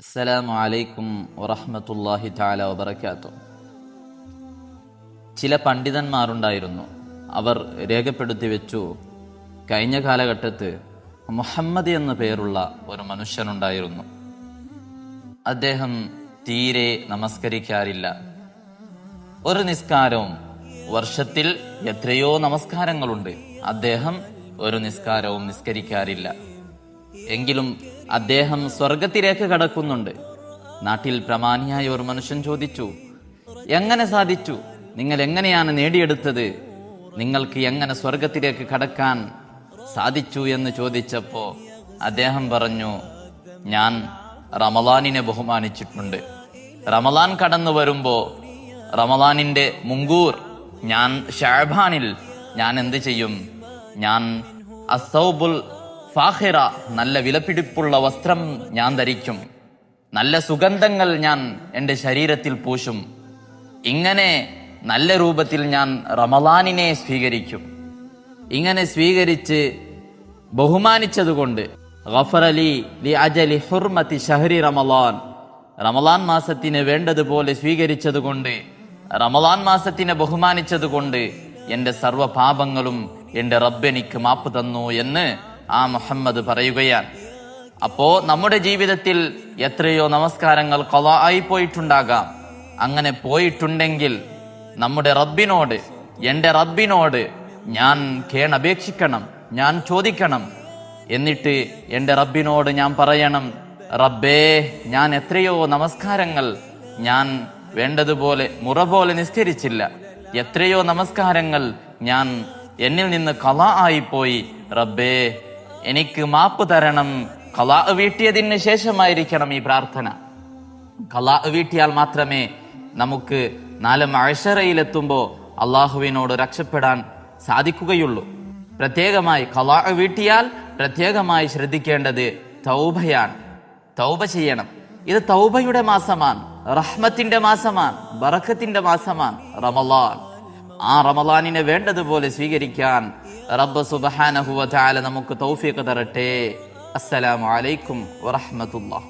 അസ്സലാമു അലൈക്കും വറഹ്മത്തുള്ളാഹി തആല വബറകാതുഹു. ചില പണ്ഡിതന്മാരുണ്ടായിരുന്നു. അവർ രേഖപ്പെടുത്തി വെച്ചു, കഴിഞ്ഞ കാലഘട്ടത്ത് മുഹമ്മദ് എന്ന പേരുള്ള ഒരു മനുഷ്യനുണ്ടായിരുന്നു. അദ്ദേഹം തീരെ നമസ്കരിക്കാറില്ല. ഒരു നിസ്കാരവും, വർഷത്തിൽ എത്രയോ നമസ്കാരങ്ങളുണ്ട്, അദ്ദേഹം ഒരു നിസ്കാരവും നിസ്കരിക്കാറില്ല. എങ്കിലും അദ്ദേഹം സ്വർഗത്തിലേക്ക് കടക്കുന്നുണ്ട്. നാട്ടിൽ പ്രമാണിയായ ഒരു മനുഷ്യൻ ചോദിച്ചു, എങ്ങനെ സാധിച്ചു? നിങ്ങൾ എങ്ങനെയാണ് നേടിയെടുത്തത്? നിങ്ങൾക്ക് എങ്ങനെ സ്വർഗത്തിലേക്ക് കടക്കാൻ സാധിച്ചു എന്ന് ചോദിച്ചപ്പോ അദ്ദേഹം പറഞ്ഞു, ഞാൻ റമളാനിനെ ബഹുമാനിച്ചിട്ടുണ്ട്. റമളാൻ കടന്നു വരുമ്പോ റമളാനിന്റെ മുൻകൂർ ഞാൻ ശഅബാനിൽ ഞാൻ എന്ത് ചെയ്യും? ഞാൻ അസ്സൗബുൽ ഫാഹിറ, നല്ല വിലപിടിപ്പുള്ള വസ്ത്രം ഞാൻ ധരിക്കും, നല്ല സുഗന്ധങ്ങൾ ഞാൻ എൻ്റെ ശരീരത്തിൽ പൂശും. ഇങ്ങനെ നല്ല രൂപത്തിൽ ഞാൻ റമളാനിനെ സ്വീകരിക്കും. ഇങ്ങനെ സ്വീകരിച്ച് ബഹുമാനിച്ചതുകൊണ്ട് ഗഫറലി ലി അജലി ഹുർമതി ഷഹരി റമളാൻ, റമളാൻ മാസത്തിനെ വേണ്ടതുപോലെ സ്വീകരിച്ചതുകൊണ്ട്, റമളാൻ മാസത്തിനെ ബഹുമാനിച്ചതുകൊണ്ട് എൻ്റെ സർവ്വ പാപങ്ങളും എൻ്റെ റബ്ബ് എനിക്ക് മാപ്പ് തന്നു എന്ന് ആ മുഹമ്മദ് പറയുകയാണ്. അപ്പോ നമ്മുടെ ജീവിതത്തിൽ എത്രയോ നമസ്കാരങ്ങൾ ഖളാ ആയി പോയിട്ടുണ്ടാകാം. അങ്ങനെ പോയിട്ടുണ്ടെങ്കിൽ നമ്മുടെ റബ്ബിനോട്, എൻ്റെ റബ്ബിനോട് ഞാൻ കേണപേക്ഷിക്കണം, ഞാൻ ചോദിക്കണം. എന്നിട്ട് എൻ്റെ റബ്ബിനോട് ഞാൻ പറയണം, റബ്ബേ, ഞാൻ എത്രയോ നമസ്കാരങ്ങൾ ഞാൻ വേണ്ടതുപോലെ മുറ പോലെ നിസ്കരിച്ചില്ല. എത്രയോ നമസ്കാരങ്ങൾ ഞാൻ എന്നിൽ നിന്ന് ഖളാ ആയിപ്പോയി. റബ്ബേ, എനിക്ക് മാപ്പ് തരണം. ഖളാ വീട്ടിയതിന് ശേഷമായിരിക്കണം ഈ പ്രാർത്ഥന. ഖളാ വീട്ടിയാൽ മാത്രമേ നമുക്ക് നാല് മഅ്ശറയിലെത്തുമ്പോ അള്ളാഹുവിനോട് രക്ഷപ്പെടാൻ സാധിക്കുകയുള്ളൂ. പ്രത്യേകമായി ഖളാ വീട്ടിയാൽ പ്രത്യേകമായി ശ്രദ്ധിക്കേണ്ടത് തൗബയാണ്. തൗബ ചെയ്യണം. ഇത് തൗബയുടെ മാസമാണ്, റഹ്മത്തിന്റെ മാസമാണ്, ബറക്കത്തിന്റെ മാസമാണ് റമളാൻ. ആ റമളാനിനെ വേണ്ടതുപോലെ സ്വീകരിക്കാൻ റബ്ബ് സുബ്ഹാനഹു വ തആല നമുക്ക് തൗഫീഖ് തരട്ടെ. അസ്സലാമു അലൈക്കും വറഹ്മത്തുള്ളാഹി.